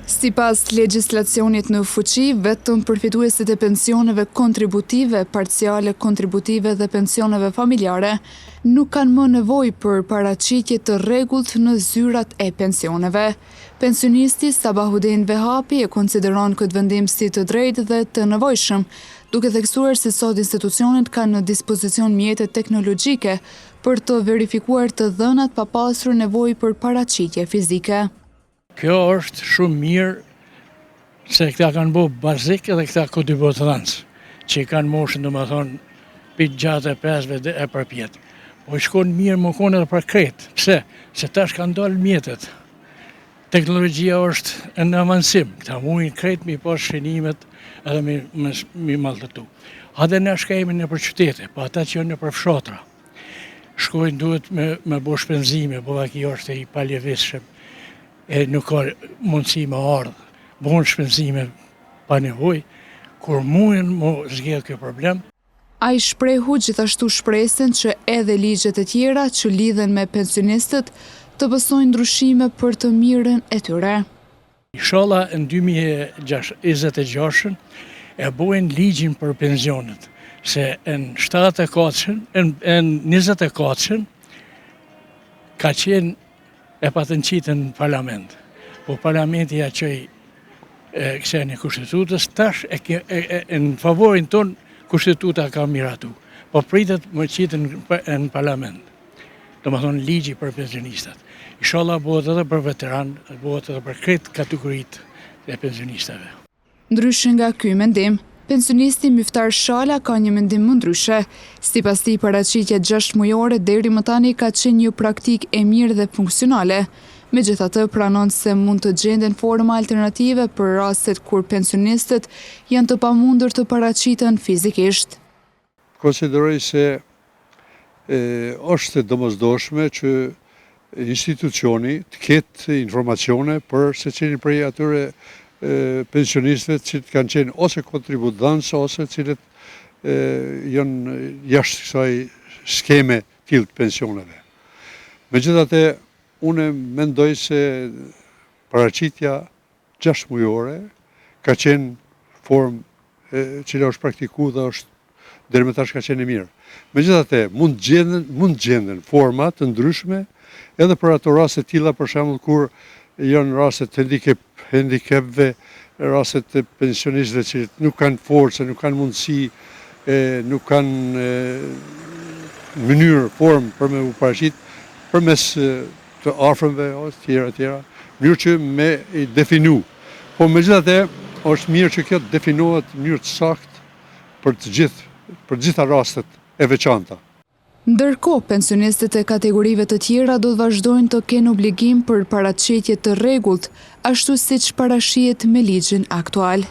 Sipas legjislacionit në fuqi, vetëm përfituesit e pensioneve kontributive, parciale kontributive dhe pensioneve familjare nuk kanë më nevojë për paraqitje të rregullt në zyrat e pensioneve. Pensionisti Sabahudin Vehapi e konsideron këtë vendim si të drejtë dhe të nevojshëm, duke theksuar se sot institucionet kanë në dispozicion mjete teknologjike për të verifikuar të dhënat pa pasur nevojë për paraqitje fizike. Kjo është shumë mirë se këta kanë bo bazik edhe këta kodibotërancë, që kanë moshën dhe më thonë pitë gjatë e 5 dhe e përpjet. Po shkon mirë më kone edhe për kretë. Pse? Se tash kanë dalë mjetet. Teknologjia është në avancim. Këta mujnë kretë mi pas shënimet edhe mi maltëtu. Hadhe ne shkajme në për qytete, po ata që janë në për fshatra. Shkojnë duhet me bo shpenzime, po aki është e i paljevishëm. E nuk ka mundësi me ardhë, bon shpenzime pa nevoj, kur mujnë më zgjedhë kjo problem. A i shprehu gjithashtu shpresin që edhe ligjet e tjera që lidhen me pensionistët të bësojnë ndryshime për të mirën e tyre. Inshallah në 2026 e bojnë ligjin për pensionet, se në 24 ka qenë e patën qitë në parlament. Po parlamenti ja qëj këseni kushtetutës, tash në favorin tonë kushtetuta ka miratu. Po pritet më qitë në parlament. Do më thonë ligji për pensionistat. Inshallah bëhet edhe për veteran, bëhet edhe për kretë kategorit e pensionistave. Ndryshën nga ky mendim, pensionisti Myftar Shala ka një mendim më ndryshe. Sipas tij, paraqitja 6 mujore deri më tani ka qenë një praktikë e mirë dhe funksionale. Megjithatë, pranon se mund të gjenden forma alternative për rastet kur pensionistët janë të pamundur të paraqiten fizikisht. Konsideroj se është domosdoshme që institucioni të ketë informacione për secilin prej atyre pensionistëve që kanë qenë ose kontributdhënës ose cilët janë jashtë kësaj skeme tillë të pensioneve. Megjithatë, unë mendoj se paraqitja 6 mujore ka qenë formë që është praktikuar dhe është deri më tash ka qenë e mirë. Megjithatë, mund gjenden forma të ndryshme edhe për ato raste të tilla, për shembull kur janë rastet të handicapve, rastet të pensionistëve që nuk kanë forcë, nuk kanë mundësi, nuk kanë mënyrë, formë për me u paraqit përmes të afërmve ose tjera, mënyrë që me i definu. Po megjithatë, është mirë që kjo të definohet në mënyrë të saktë për gjitha rastet e veçanta. Ndërkohë, pensionistët e kategorive të tjera do të vazhdojnë të kenë obligim për paraqitje të rregullt, ashtu siç parashihet me ligjin aktual.